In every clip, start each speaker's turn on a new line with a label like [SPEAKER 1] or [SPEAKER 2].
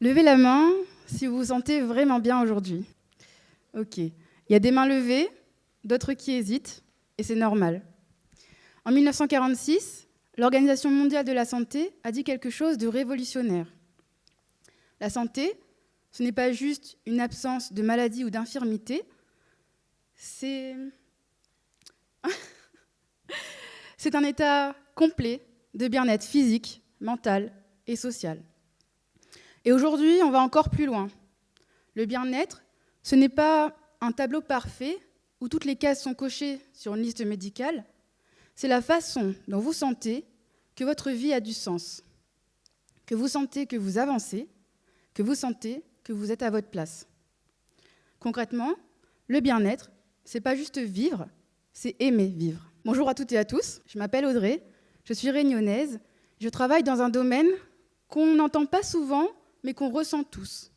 [SPEAKER 1] Levez la main si vous vous sentez vraiment bien aujourd'hui. Ok. Il y a des mains levées, d'autres qui hésitent, et c'est normal. En 1946, l'Organisation mondiale de la santé a dit quelque chose de révolutionnaire. La santé, ce n'est pas juste une absence de maladie ou d'infirmité, c'est un état complet de bien-être physique, mental et social. Et aujourd'hui, on va encore plus loin. Le bien-être, ce n'est pas un tableau parfait où toutes les cases sont cochées sur une liste médicale, c'est la façon dont vous sentez que votre vie a du sens, que vous sentez que vous avancez, que vous sentez que vous êtes à votre place. Concrètement, le bien-être, c'est pas juste vivre, c'est aimer vivre. Bonjour à toutes et à tous, je m'appelle Audrey, je suis réunionnaise, je travaille dans un domaine qu'on n'entend pas souvent, mais qu'on ressent tous,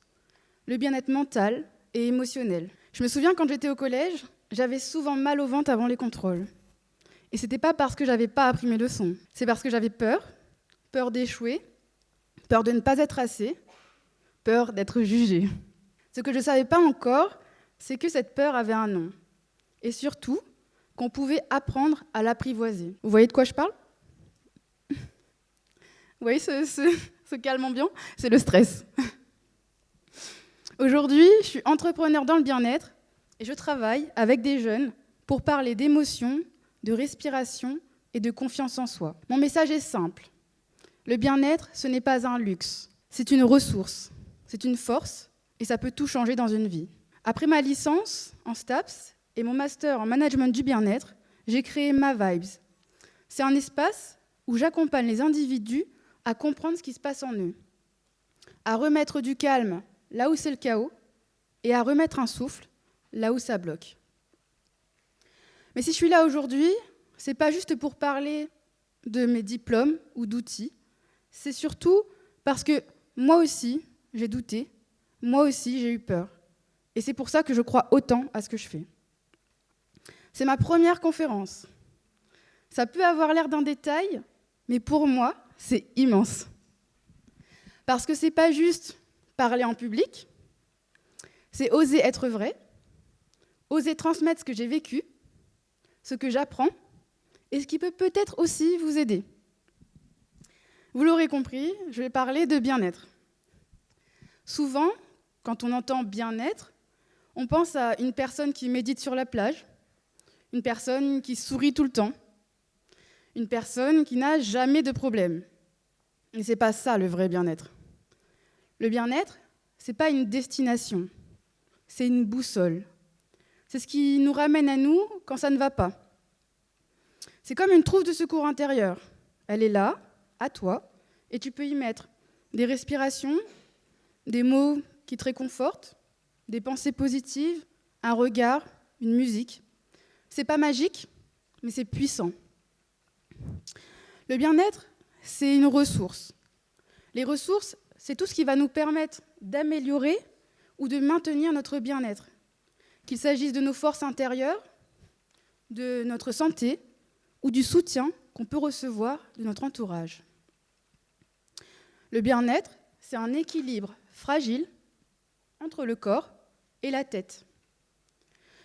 [SPEAKER 1] le bien-être mental et émotionnel. Je me souviens quand j'étais au collège, j'avais souvent mal au ventre avant les contrôles. Et c'était pas parce que j'avais pas appris mes leçons, c'est parce que j'avais peur d'échouer, peur de ne pas être assez, peur d'être jugée. Ce que je ne savais pas encore, c'est que cette peur avait un nom. Et surtout, qu'on pouvait apprendre à l'apprivoiser. Vous voyez de quoi je parle ? Vous voyez ce calme ambiant ? C'est le stress. Aujourd'hui, je suis entrepreneur dans le bien-être et je travaille avec des jeunes pour parler d'émotions, de respiration et de confiance en soi. Mon message est simple. Le bien-être, ce n'est pas un luxe, c'est une ressource, c'est une force et ça peut tout changer dans une vie. Après ma licence en STAPS et mon master en management du bien-être, j'ai créé Ma Vibes. C'est un espace où j'accompagne les individus à comprendre ce qui se passe en eux, à remettre du calme là où c'est le chaos et à remettre un souffle là où ça bloque. Mais si je suis là aujourd'hui, c'est pas juste pour parler de mes diplômes ou d'outils, c'est surtout parce que moi aussi, j'ai douté, moi aussi, j'ai eu peur. Et c'est pour ça que je crois autant à ce que je fais. C'est ma première conférence. Ça peut avoir l'air d'un détail, mais pour moi, c'est immense. Parce que c'est pas juste parler en public, c'est oser être vrai, oser transmettre ce que j'ai vécu, ce que j'apprends, et ce qui peut peut-être aussi vous aider. Vous l'aurez compris, je vais parler de bien-être. Souvent, quand on entend bien-être, on pense à une personne qui médite sur la plage, une personne qui sourit tout le temps, une personne qui n'a jamais de problème. Mais ce n'est pas ça le vrai bien-être. Le bien-être, ce n'est pas une destination, c'est une boussole. C'est ce qui nous ramène à nous quand ça ne va pas. C'est comme une trousse de secours intérieure. Elle est là, à toi, et tu peux y mettre des respirations, des mots qui te réconfortent, des pensées positives, un regard, une musique. C'est pas magique, mais c'est puissant. Le bien-être, c'est une ressource. Les ressources, c'est tout ce qui va nous permettre d'améliorer ou de maintenir notre bien-être. Qu'il s'agisse de nos forces intérieures, de notre santé ou du soutien qu'on peut recevoir de notre entourage. Le bien-être, c'est un équilibre fragile entre le corps et la tête.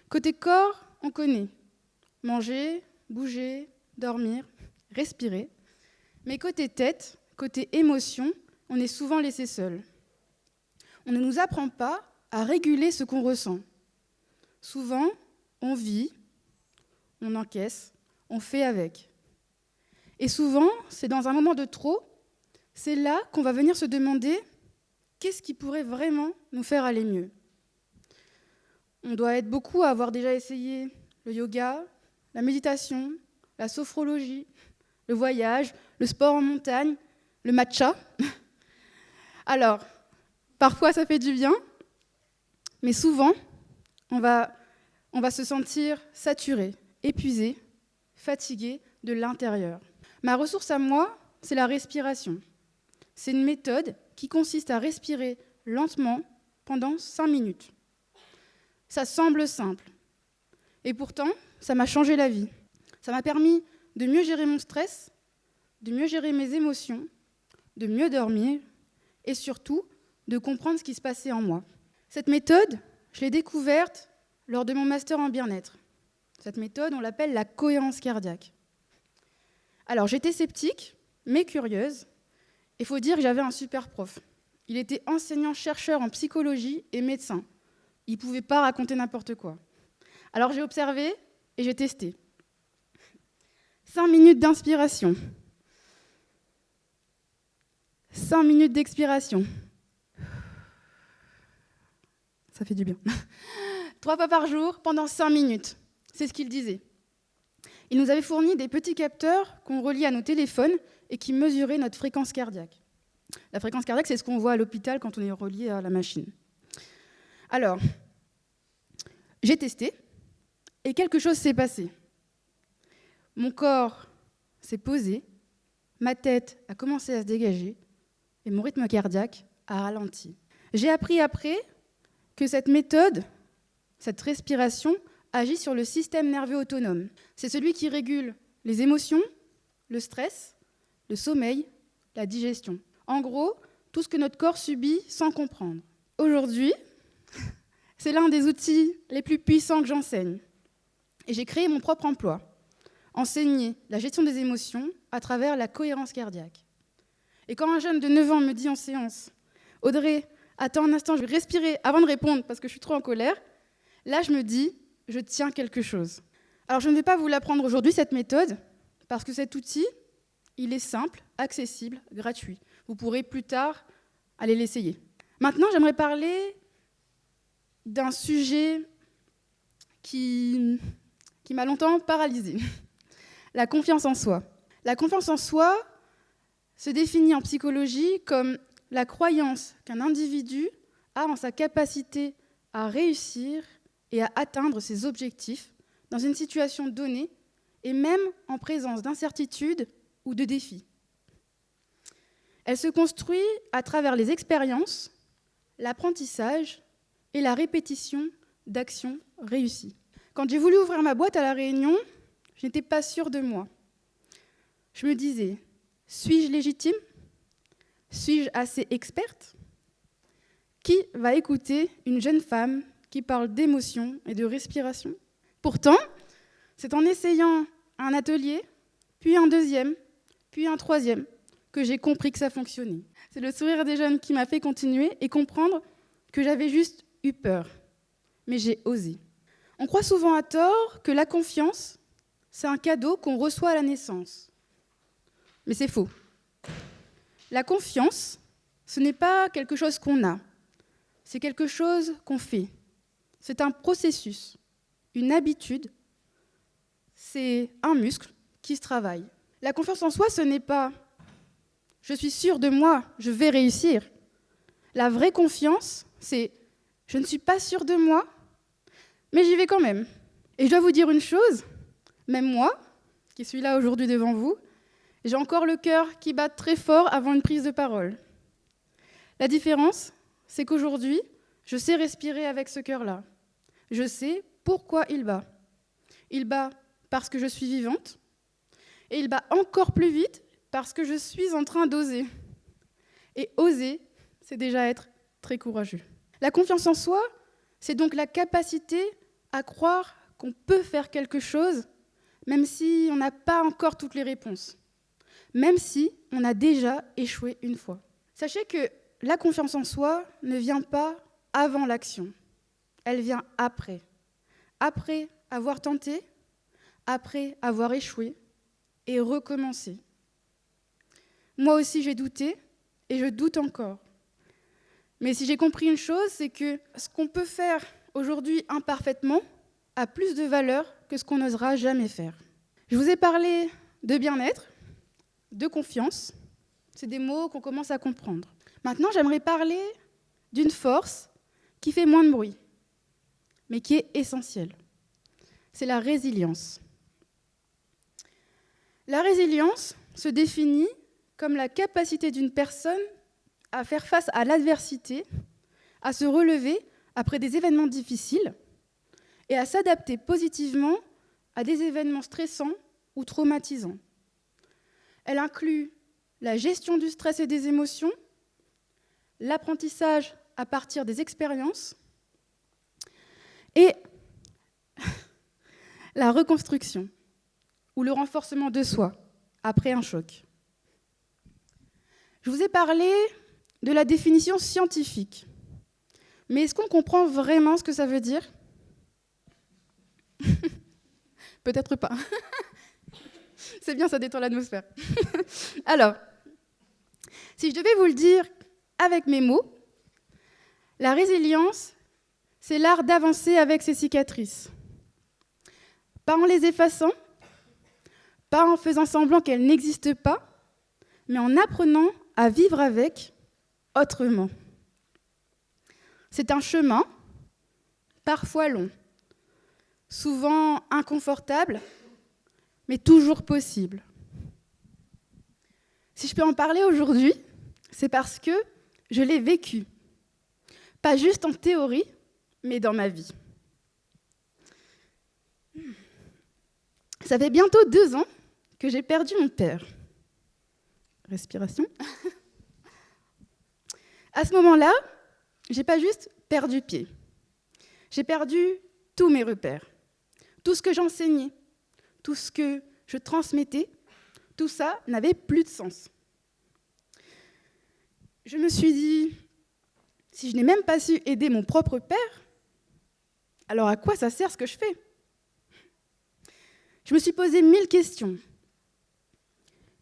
[SPEAKER 1] Côté corps, on connaît manger, bouger, dormir, respirer. Mais côté tête, côté émotion, on est souvent laissé seul. On ne nous apprend pas à réguler ce qu'on ressent. Souvent, on vit, on encaisse, on fait avec. Et souvent, c'est dans un moment de trop, c'est là qu'on va venir se demander qu'est-ce qui pourrait vraiment nous faire aller mieux. On doit être beaucoup à avoir déjà essayé le yoga, la méditation, la sophrologie, le voyage, le sport en montagne, le matcha. Alors, parfois ça fait du bien, mais souvent, on va se sentir saturé, épuisé, fatigué de l'intérieur. Ma ressource à moi, c'est la respiration. C'est une méthode qui consiste à respirer lentement pendant 5 minutes. Ça semble simple. Et pourtant, ça m'a changé la vie. Ça m'a permis de mieux gérer mon stress, de mieux gérer mes émotions, de mieux dormir et surtout de comprendre ce qui se passait en moi. Cette méthode, je l'ai découverte lors de mon master en bien-être. Cette méthode, on l'appelle la cohérence cardiaque. Alors, j'étais sceptique, mais curieuse. Il faut dire que j'avais un super prof. Il était enseignant-chercheur en psychologie et médecin. Il ne pouvait pas raconter n'importe quoi. Alors, j'ai observé et j'ai testé. 5 minutes d'inspiration. 5 minutes d'expiration. Ça fait du bien. 3 fois par jour, pendant 5 minutes. C'est ce qu'il disait. Il nous avait fourni des petits capteurs qu'on relie à nos téléphones et qui mesuraient notre fréquence cardiaque. La fréquence cardiaque, c'est ce qu'on voit à l'hôpital quand on est relié à la machine. Alors, j'ai testé et quelque chose s'est passé. Mon corps s'est posé, ma tête a commencé à se dégager et mon rythme cardiaque a ralenti. J'ai appris après que cette méthode, cette respiration, agit sur le système nerveux autonome. C'est celui qui régule les émotions, le stress, le sommeil, la digestion. En gros, tout ce que notre corps subit sans comprendre. Aujourd'hui, c'est l'un des outils les plus puissants que j'enseigne. Et j'ai créé mon propre emploi, enseigner la gestion des émotions à travers la cohérence cardiaque. Et quand un jeune de 9 ans me dit en séance « Audrey, attends un instant, je vais respirer avant de répondre parce que je suis trop en colère », là je me dis « Je tiens quelque chose ». Alors je ne vais pas vous l'apprendre aujourd'hui, cette méthode, parce que cet outil, il est simple, accessible, gratuit. Vous pourrez plus tard aller l'essayer. Maintenant, j'aimerais parler d'un sujet qui m'a longtemps paralysée. La confiance en soi. La confiance en soi se définit en psychologie comme la croyance qu'un individu a en sa capacité à réussir et à atteindre ses objectifs dans une situation donnée et même en présence d'incertitudes ou de défis. Elle se construit à travers les expériences, l'apprentissage et la répétition d'actions réussies. Quand j'ai voulu ouvrir ma boîte à La Réunion, je n'étais pas sûre de moi. Je me disais, suis-je légitime ? Suis-je assez experte ? Qui va écouter une jeune femme qui parle d'émotion et de respiration ? Pourtant, c'est en essayant un atelier, puis un deuxième, puis un troisième, que j'ai compris que ça fonctionnait. C'est le sourire des jeunes qui m'a fait continuer et comprendre que j'avais juste eu peur. Mais j'ai osé. On croit souvent à tort que la confiance, c'est un cadeau qu'on reçoit à la naissance. Mais c'est faux. La confiance, ce n'est pas quelque chose qu'on a. C'est quelque chose qu'on fait. C'est un processus, une habitude. C'est un muscle qui se travaille. La confiance en soi, ce n'est pas « je suis sûre de moi, je vais réussir ». La vraie confiance, c'est « je ne suis pas sûre de moi, mais j'y vais quand même ». Et je dois vous dire une chose, même moi, qui suis là aujourd'hui devant vous, j'ai encore le cœur qui bat très fort avant une prise de parole. La différence, c'est qu'aujourd'hui, je sais respirer avec ce cœur-là. Je sais pourquoi il bat. Il bat parce que je suis vivante, et il bat encore plus vite parce que je suis en train d'oser. Et oser, c'est déjà être très courageux. La confiance en soi, c'est donc la capacité à croire qu'on peut faire quelque chose, même si on n'a pas encore toutes les réponses, même si on a déjà échoué une fois. Sachez que la confiance en soi ne vient pas avant l'action, elle vient après. Après avoir tenté, après avoir échoué, et recommencer. Moi aussi, j'ai douté, et je doute encore. Mais si j'ai compris une chose, c'est que ce qu'on peut faire aujourd'hui imparfaitement a plus de valeur que ce qu'on n'osera jamais faire. Je vous ai parlé de bien-être, de confiance. C'est des mots qu'on commence à comprendre. Maintenant, j'aimerais parler d'une force qui fait moins de bruit, mais qui est essentielle. C'est la résilience. La résilience se définit comme la capacité d'une personne à faire face à l'adversité, à se relever après des événements difficiles et à s'adapter positivement à des événements stressants ou traumatisants. Elle inclut la gestion du stress et des émotions, l'apprentissage à partir des expériences et la reconstruction ou le renforcement de soi après un choc. Je vous ai parlé de la définition scientifique, mais est-ce qu'on comprend vraiment ce que ça veut dire ? Peut-être pas. C'est bien, ça détend l'atmosphère. Alors, si je devais vous le dire avec mes mots, la résilience, c'est l'art d'avancer avec ses cicatrices. Pas en les effaçant, pas en faisant semblant qu'elles n'existent pas, mais en apprenant à vivre avec autrement. C'est un chemin, parfois long, souvent inconfortable, mais toujours possible. Si je peux en parler aujourd'hui, c'est parce que je l'ai vécu. Pas juste en théorie, mais dans ma vie. Ça fait bientôt 2 ans que j'ai perdu mon père. Respiration. À ce moment-là, j'ai pas juste perdu pied. J'ai perdu tous mes repères. Tout ce que j'enseignais, tout ce que je transmettais, tout ça n'avait plus de sens. Je me suis dit, si je n'ai même pas su aider mon propre père, alors à quoi ça sert ce que je fais ? Je me suis posé 1000 questions.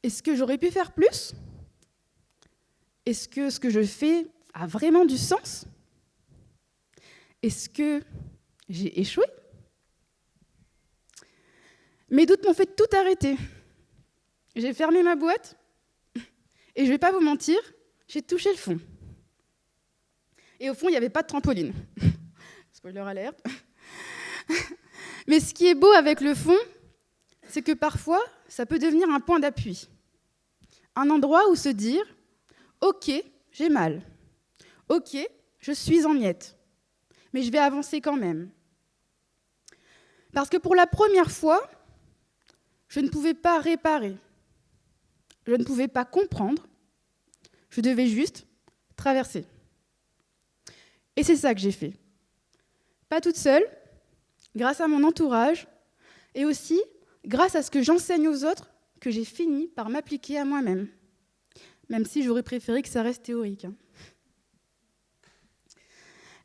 [SPEAKER 1] Est-ce que j'aurais pu faire plus ? Est-ce que ce que je fais a vraiment du sens ? Est-ce que j'ai échoué ? Mes doutes m'ont fait tout arrêter. J'ai fermé ma boîte et je ne vais pas vous mentir, j'ai touché le fond. Et au fond, il n'y avait pas de trampoline. Spoiler alerte. Mais ce qui est beau avec le fond, c'est que parfois, ça peut devenir un point d'appui. Un endroit où se dire « Ok, j'ai mal. Ok, je suis en miettes. Mais je vais avancer quand même. » Parce que pour la première fois, je ne pouvais pas réparer. Je ne pouvais pas comprendre. Je devais juste traverser. Et c'est ça que j'ai fait. Pas toute seule, grâce à mon entourage, et aussi grâce à ce que j'enseigne aux autres, que j'ai fini par m'appliquer à moi-même. Même si j'aurais préféré que ça reste théorique.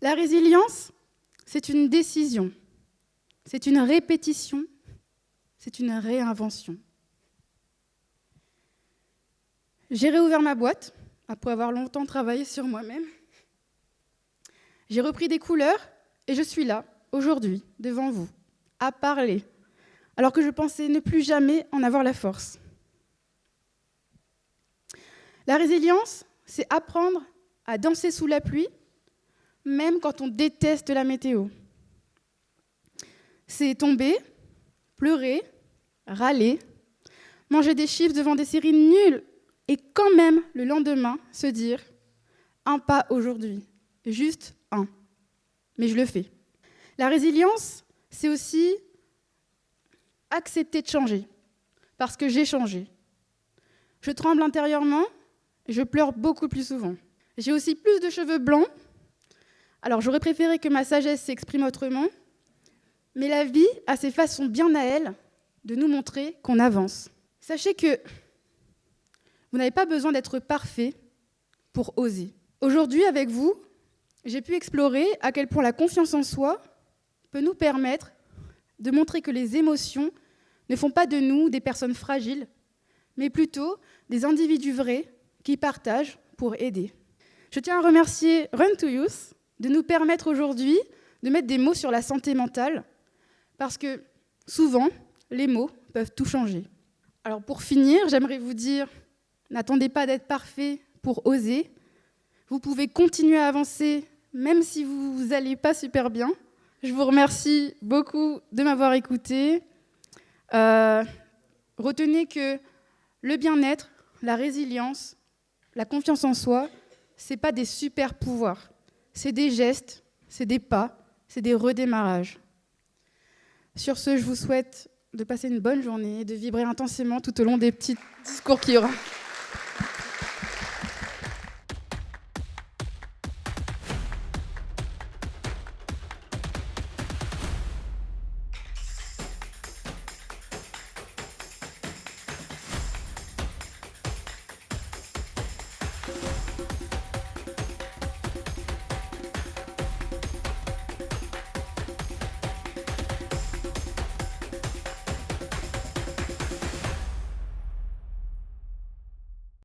[SPEAKER 1] La résilience, c'est une décision, c'est une répétition, c'est une réinvention. J'ai réouvert ma boîte, après avoir longtemps travaillé sur moi-même. J'ai repris des couleurs et je suis là, aujourd'hui, devant vous, à parler, alors que je pensais ne plus jamais en avoir la force. La résilience, c'est apprendre à danser sous la pluie, même quand on déteste la météo. C'est tomber, pleurer, râler, manger des chips devant des séries nulles et quand même, le lendemain, se dire « un pas aujourd'hui, juste un ». Mais je le fais. La résilience, c'est aussi accepter de changer, parce que j'ai changé. Je tremble intérieurement, et je pleure beaucoup plus souvent. J'ai aussi plus de cheveux blancs. Alors j'aurais préféré que ma sagesse s'exprime autrement, mais la vie a ses façons bien à elle de nous montrer qu'on avance. Sachez que vous n'avez pas besoin d'être parfait pour oser. Aujourd'hui, avec vous, j'ai pu explorer à quel point la confiance en soi peut nous permettre de montrer que les émotions ne font pas de nous des personnes fragiles, mais plutôt des individus vrais qui partagent pour aider. Je tiens à remercier Run to Youth de nous permettre aujourd'hui de mettre des mots sur la santé mentale, parce que souvent, les mots peuvent tout changer. Alors pour finir, j'aimerais vous dire, n'attendez pas d'être parfait pour oser. Vous pouvez continuer à avancer, même si vous n'allez pas super bien. Je vous remercie beaucoup de m'avoir écouté. Retenez que le bien-être, la résilience, la confiance en soi, ce n'est pas des super pouvoirs. C'est des gestes, c'est des pas, c'est des redémarrages. Sur ce, je vous souhaite de passer une bonne journée et de vibrer intensément tout au long des petits discours qu'il y aura.